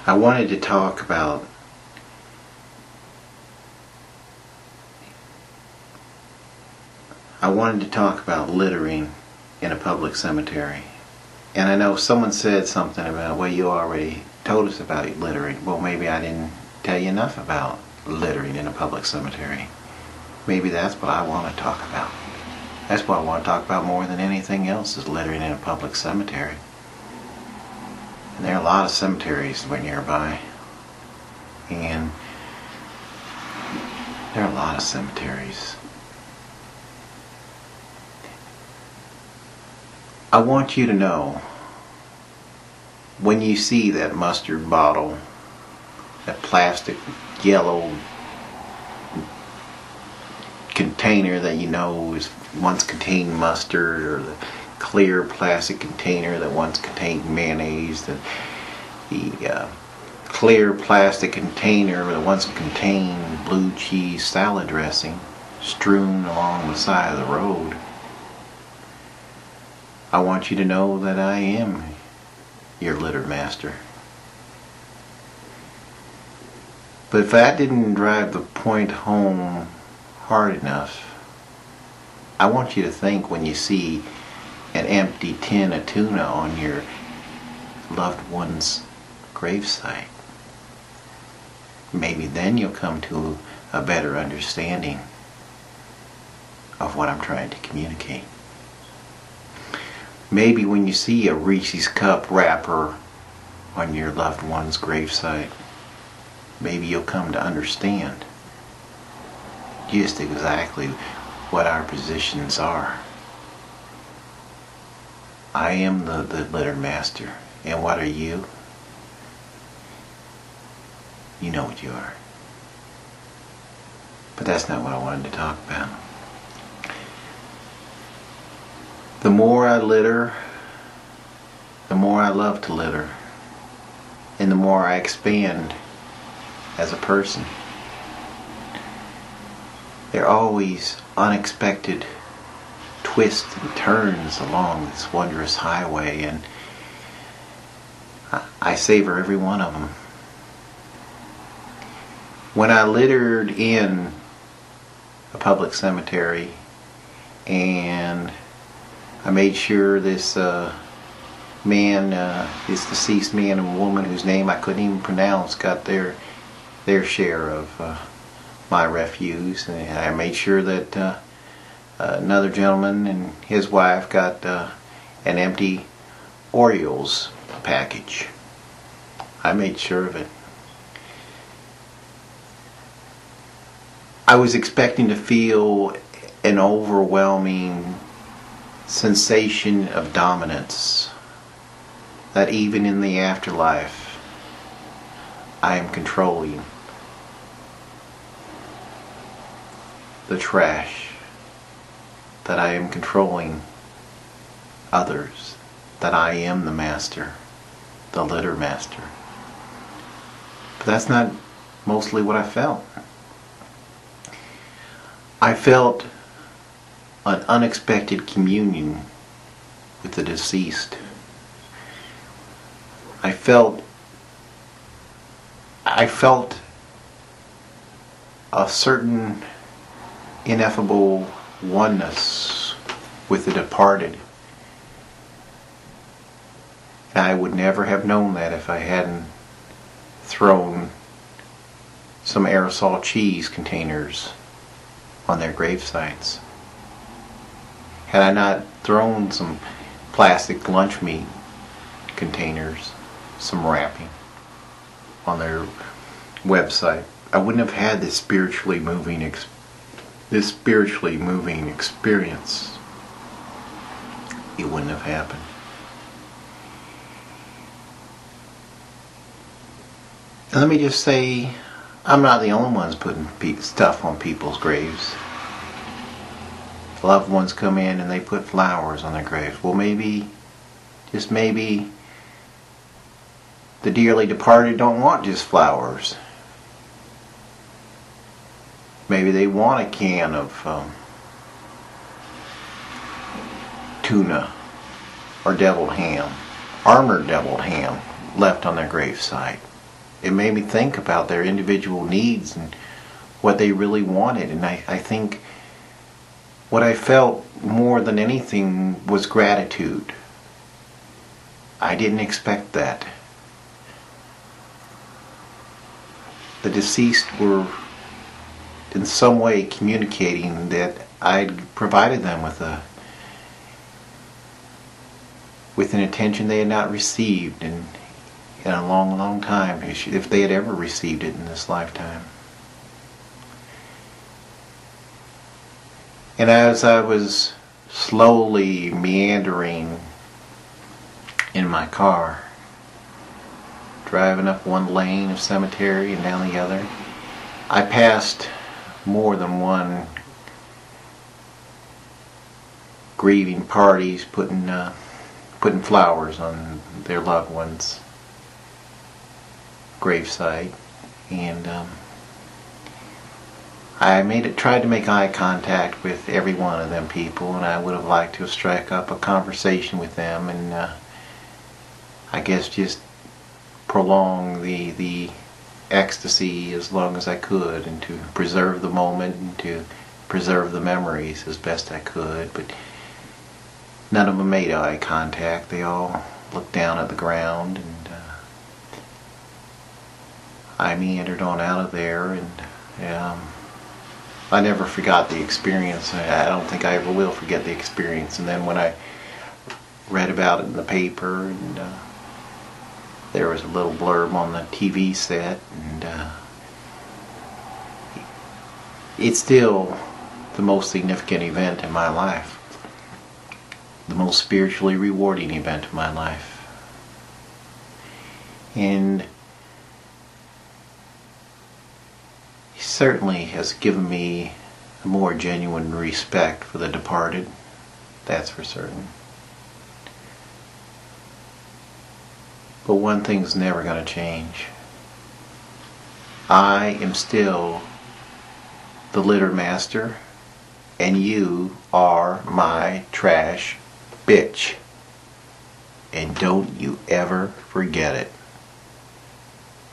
I wanted to talk about littering in a public cemetery. And I know someone said something about, well, you already told us about littering. Well, maybe I didn't tell you enough about littering in a public cemetery. Maybe that's what I want to talk about. That's what I want to talk about more than anything else, is littering in a public cemetery. And there are a lot of cemeteries nearby. And there are a lot of cemeteries. I want you to know, when you see that mustard bottle, that plastic yellow container that you know is once contained mustard, or the clear plastic container that once contained mayonnaise, the clear plastic container that once contained blue cheese salad dressing strewn along the side of the road, I want you to know that I am your litter master. But if that didn't drive the point home hard enough, I want you to think, when you see an empty tin of tuna on your loved one's gravesite, maybe then you'll come to a better understanding of what I'm trying to communicate. Maybe when you see a Reese's Cup wrapper on your loved one's gravesite, maybe you'll come to understand just exactly what our positions are. I am the litter master, and what are you? You know what you are. But that's not what I wanted to talk about. The more I litter, the more I love to litter, and the more I expand as a person. There are always unexpected twists and turns along this wondrous highway, and I savor every one of them. When I littered in a public cemetery, and I made sure this this deceased man and woman whose name I couldn't even pronounce got their share of my refuse, and I made sure that another gentleman and his wife got an empty Orioles package. I made sure of it. I was expecting to feel an overwhelming sensation of dominance, that even in the afterlife I am controlling the trash, that I am controlling others, that I am the master, the litter master. But that's not mostly what I felt. I felt an unexpected communion with the deceased. I felt a certain ineffable oneness with the departed. And I would never have known that if I hadn't thrown some aerosol cheese containers on their grave sites. Had I not thrown some plastic lunch meat containers, some wrapping on their website, I wouldn't have had this spiritually moving experience. It wouldn't have happened. And let me just say, I'm not the only ones putting stuff on people's graves. Loved ones come in and they put flowers on their graves. Well, maybe, just maybe, the dearly departed don't want just flowers. Maybe they want a can of tuna or deviled ham, armored deviled ham, left on their gravesite. it made me think about their individual needs and what they really wanted. And I think what I felt more than anything was gratitude. I didn't expect that. The deceased were in some way communicating that I'd provided them with an attention they had not received in a long, long time, if they had ever received it in this lifetime. And as I was slowly meandering in my car, driving up one lane of cemetery and down the other, I passed more than one grieving parties putting flowers on their loved ones' gravesite, and I tried to make eye contact with every one of them people, and I would have liked to have struck up a conversation with them, and I guess just prolong the ecstasy as long as I could, and to preserve the moment and to preserve the memories as best I could. But none of them made eye contact. They all looked down at the ground, and I meandered on out of there, and I never forgot the experience. I don't think I ever will forget the experience. And then when I read about it in the paper, and there was a little blurb on the TV set, and it's still the most significant event in my life, the most spiritually rewarding event of my life. And he certainly has given me a more genuine respect for the departed, that's for certain. But one thing's never going to change. I am still the litter master, and you are my trash bitch. And don't you ever forget it.